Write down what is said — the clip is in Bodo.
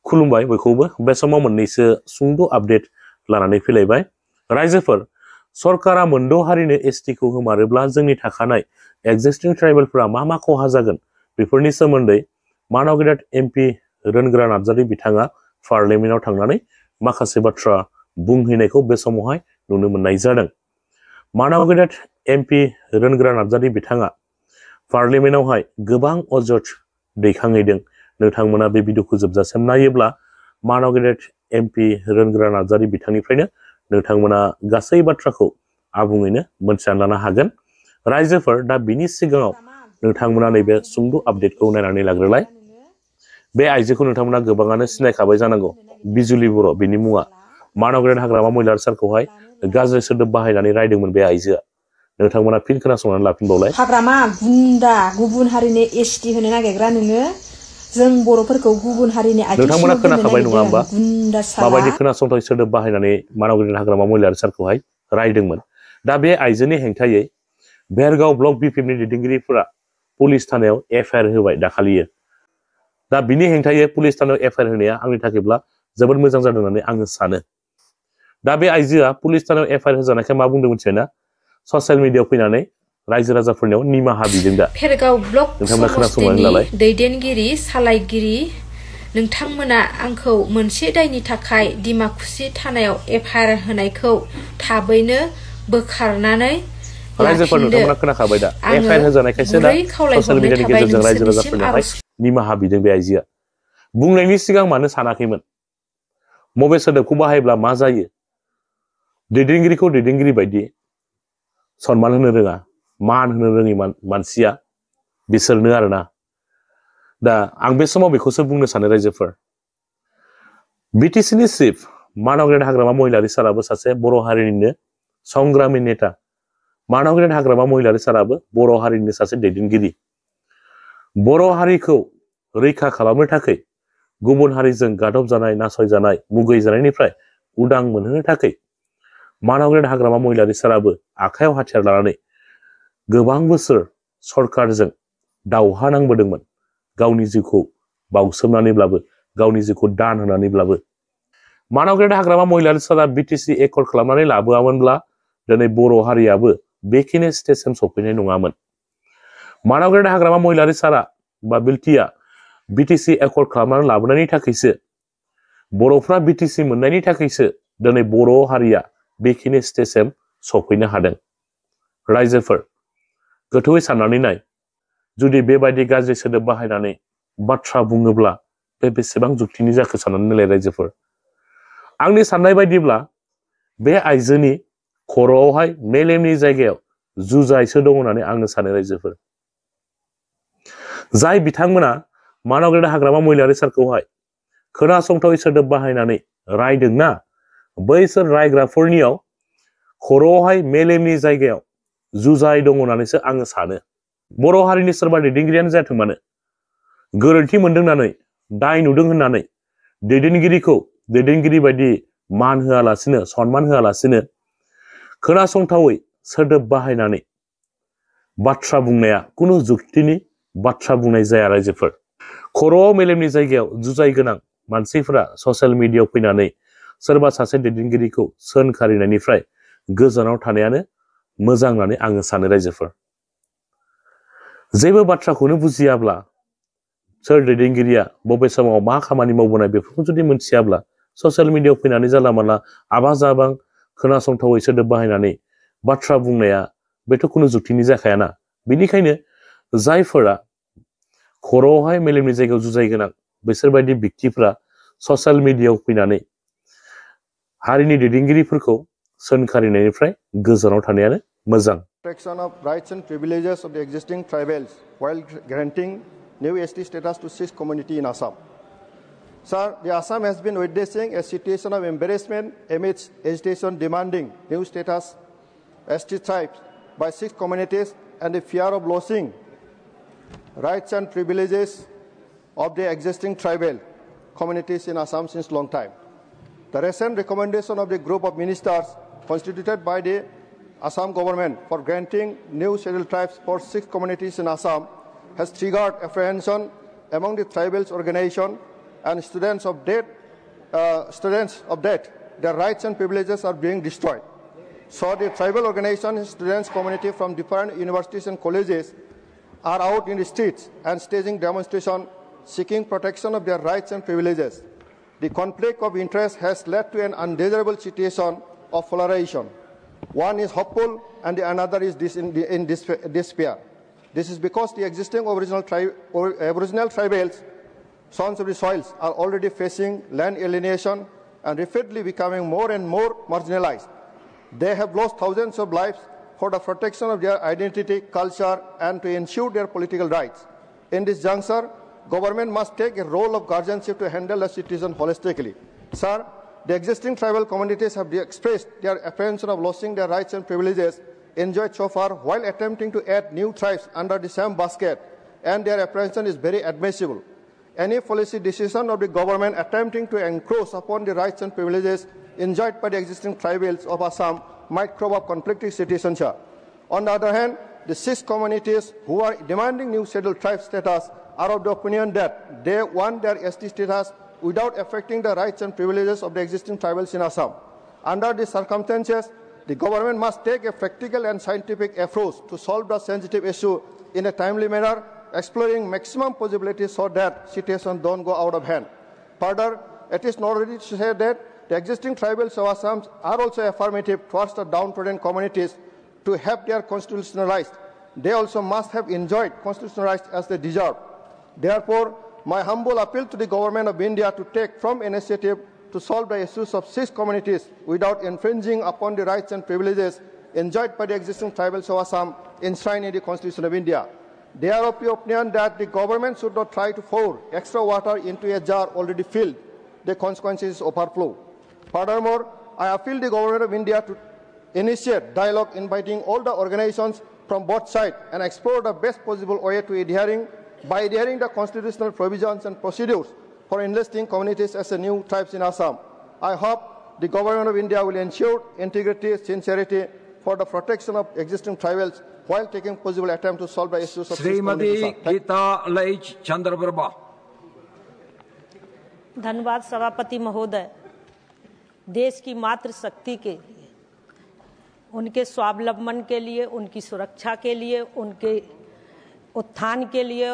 खुलुमबाय बयखौबो बे समाव मोननैसो सुंद' आपडेट लानानै फैलायबाय रायजोफोर सरकारा मोनद' हारिनो एसटिखौ होमारोब्ला जोंनि थाखानाय एक्जिस्टिं ट्राइबेलफोरा मा खहा जागोन बेफोरनि सोमोन्दै मानाव गेदेर एमपि रोनग्रा नार्जारि बिथाङा पार्लियामेन्टआव थांनानै माखासे बाथ्रा बुंहैनायखौ बे समावहाय नुनो मोननाय जादों। मानाव गेदेर एमपि रोनग्रा नार्जारि बिथाङा पार्लियामेन्टआवहाय गोबां अजद दैखांहैदों। नोंथांमोना बे भिडिअखौ जोबजासिम नायोब्ला मानाव गेदेर एमपि रोनग्रा नार्जारि बिथांनिफ्रायनो नोंथांमोना गासै बाथ्राखौ आबुङैनो मोनथिनानै लानो हागोन। रायजोफोर दा बिनि सिगाङाव नोंथांमोना नैबे सुंद' आपडेटखौ नायनानै लाग्रोलाय। बे आइजोखौ नोंथांमोना गोबाङानो सिनायखाबाय जानांगौ, बिजुलि बर' बिनि मुङा। मानाव गेदेर हाग्रामा महिलारी सारखौहाय गाज्रि सोदोब बाहायनानै रायदोंमोन बे आइजोआ। नोंथांमोना फिन खोनासंनानै लाफिनबावलाय। हाग्रामा गुन्दा गुबुन हारिनि एसटि होनो नागिरग्रा नोङो जों बर'फोरखौ गुबुन हारिनि नोंथांमोना खोनाखाबाय नङा होमबा माबायदि खोनासंथाव सोदोब बाहायनानै मानाव गेदेर हाग्रामा महिलारी सारखौहाय रायदोंमोन। दा बे आइजोनि हेंथायै भेरगाव ब्लक बिपिएफनि दैदेनगिरिफोरा पुलिस थानायाव एफआइआर होबाय दाखालियो। दा बिनि हेंथायै पुलिस थानायाव एफआइआर होनाया आंनि थाखायब्ला जोबोद मोजां जादों होननानै आङो सानो। दा बे आइजोआ पुलिस थानायाव एफआइआर होजानायखाय मा बुंदों मिथिबायना, ससियेल मिडियायाव फैनानै रायजो राजाफोरनियाव निमाहा बिदों। दा भेरगाव ब्लक नोंथांमोना खोनासंनानै लालाय। दैदेनगिरि सालायगिरि नोंथांमोना आंखौ मोनसे दायनि थाखाय डिमाकुसि थानायाव एफआइआर होनायखौ थाबैनो बोखारनानै रायजोफोर नोंथांमोना खोनाखाबाय दा एफआइआर होजानायखायसो दा ससियेल मिडियानि गेजेरजों रायजो राजाफोरनियावहाय निमाहा बिदों बे आइजोआ। बुंनायनि सिगां मानो सानाखैमोन, मबे सोदोबखौ बाहायब्ला मा जायो, दैदेनगिरिखौ दैदेनगिरि बायदि सनमान होनो रोङा, मान होनो रोङि मानसिया बिसोरनो आरोना। दा आं बे समाव बेखौसो बुंनो सानो रायजोफोर, बिटिसिनि चिफ मानाव गेदेर हाग्रामा महिलारी साराबो सासे बर' हारिनिनो संग्रामि नेता। मानाव गेदेर हाग्रामा महिलारी साराबो बर' हारिनि सासे दैदेनगिरि। बर' हारिखौ रैखा खालामनो थाखाय, गुबुन हारिजों गादब जानाय, नासयजानाय, मुगै जानायनिफ्राय उदां मोनहोनो थाखाय मानाव गेदेर हाग्रामा महिलारी साराबो आखायाव हाथियार लानानै गोबां बोसोर सरकारजों दावहा नांबोदोंमोन। गावनि जिउखौ बावसोमनानैब्लाबो, गावनि जिउखौ दान होनानैब्लाबो। मानाव गेदेर हाग्रामा महिलारी सारा बिटिसि एकर्ड खालामनानै लाबोआमोनब्ला दिनै बर' हारियाबो बेखिनि स्टेजसिम सफैनाय नङामोन। मानाव गेदेर हाग्रामा महिलारी सारा बा बिल्टिया बिटिसि एकर्ड खालामनानै लाबोनायनि थाखायसो, बर'फ्रा बिटिसि मोननायनि थाखायसो दिनै बर' हारिया बेखिनि स्टेजसिम सफैनो हादों। रायजोफोर गोथौयै साननानै नाय, जुदि बेबायदि गाज्रि सोदोब बाहायनानै बाथ्रा बुङोब्ला बे बेसेबां जुक्तिनि जाखो साननानै नायलाय रायजोफोर। आंनि साननाय बायदिब्ला बे आइजोनि खर'आवहाय मेलेमनि जायगायाव जुजाइसो दं होननानै आङो सानो रायजोफोर। जाय बिथांमोना मानाव गेदेर हाग्रामा महिलारी सारखौहाय खोनासंथावै सोदोब बाहायनानै रायदोंना, बैसोर रायग्राफोरनियाव खर'आवहाय मेलेमनि जायगायाव जुजाइ दङ होननानैसो आङो सानो। बर' हारिनि सोरबा दैदेनगिरियानो जाथों मानो, गोरोन्थि मोनदों होननानै, दाय नुदों होननानै दैदेनगिरिखौ दैदेनगिरि बायदि मान होआलासिनो, सनमान होआलासिनो खोनासंथावै सोदोब बाहायनानै बाथ्रा बुंनाया खुनु जुक्तिनि बाथ्रा बुंनाय जाया रायजोफोर। खर'आव मेलेमनि जायगायाव जुजाइ गोनां मानसिफोरा ससियेल मिडियायाव फैनानै सोरबा सासे दैदेनगिरिखौ सोंखारिनायनिफ्राय गोजानाव थानायानो मोजां होननानै आङो सानो रायजोफोर। जेबो बाथ्राखौनो बुजियाब्ला, सोर दैदेनगिरिया बबे समाव मा खामानि मावबोनाय बेफोरखौ जुदि मोनथियाब्ला ससियेल मिडियायाव फैनानै जानला मानला आबा जाबां खोनासंथावै सोदोब बाहायनानै बाथ्रा बुंनाया बेथ' खुनु जुक्तिनि जाखायाना। बेनिखायनो जायफोरा खर'आवहाय मेलेमनि जायगायाव जुजाइ गोनां, बिसोरबायदि बिक्तिफ्रा ससियेल मिडियायाव फैनानै हारिनि दैदेनगिरिफोरखौ सोंखारिनायनिफ्राय गोजानाव थानायानो मोजां। Protection of rights and privileges of the existing tribals while granting new ST status to 6 community in Assam. Sir, the Assam has been witnessing a situation of embarrassment amidst agitation demanding new status ST tribes by 6 communities and the fear of losing rights and privileges of the existing tribal communities in Assam since long time. The recent recommendation of the group of ministers constituted by the Assam government for granting new scheduled tribes for 6 communities in Assam has triggered apprehension among the tribals organization and students of debt, their rights and privileges are being destroyed. So the tribal organizations, students, community from different universities and colleges are out in the streets and staging demonstrations seeking protection of their rights and privileges. The conflict of interest has led to an undesirable situation of polarization. One is hopeful and the another is in despair. This is because the existing Aboriginal tribals, sons of the soils, are already facing land alienation and rapidly becoming more and more marginalized. They have lost thousands of lives for the protection of their identity, culture, and to ensure their political rights. In this juncture, government must take a role of guardianship to handle the citizen holistically. Sir, the existing tribal communities have expressed their apprehension of losing their rights and privileges enjoyed so far while attempting to add new tribes under the same basket, and their apprehension is very admissible. Any policy decision of the government attempting to encroach upon the rights and privileges enjoyed by the existing tribals of Assam might throw up conflicting citizenship. On the other hand, the 6 communities who are demanding new scheduled tribe status are of the opinion that they want their ST status without affecting the rights and privileges of the existing tribals in Assam. Under these circumstances, the government must take a practical and scientific approach to solve the sensitive issue in a timely manner, exploring maximum possibilities so that situations don't go out of hand. Further, it is noteworthy to say that the existing tribals of Assam are also affirmative towards the downtrodden communities to have their constitutional rights. They also must have enjoyed constitutional rights as they deserve. Therefore, my humble appeal to the Government of India to take firm initiative to solve the issues of 6 communities without infringing upon the rights and privileges enjoyed by the existing tribals of Assam enshrined in the Constitution of India. They are of the opinion that the government should not try to pour extra water into a jar already filled. The consequences is overflow. Furthermore, I appeal the Government of India to initiate dialogue inviting all the organizations from both sides and explore the best possible way to adhering the constitutional provisions and procedures for enlisting communities as a new tribes in Assam. I hope the Government of India will ensure integrity, sincerity for the protection of existing tribals while taking possible attempt to solve the issues of Shrimati Geeta लईच चंद्रप्रभा। धन्यवाद सभापति महोदय। देश की मातृ शक्ति के लिए, उनके स्वावलंबन के लिए, उनकी सुरक्षा के लिए, उनके उत्थान के लिए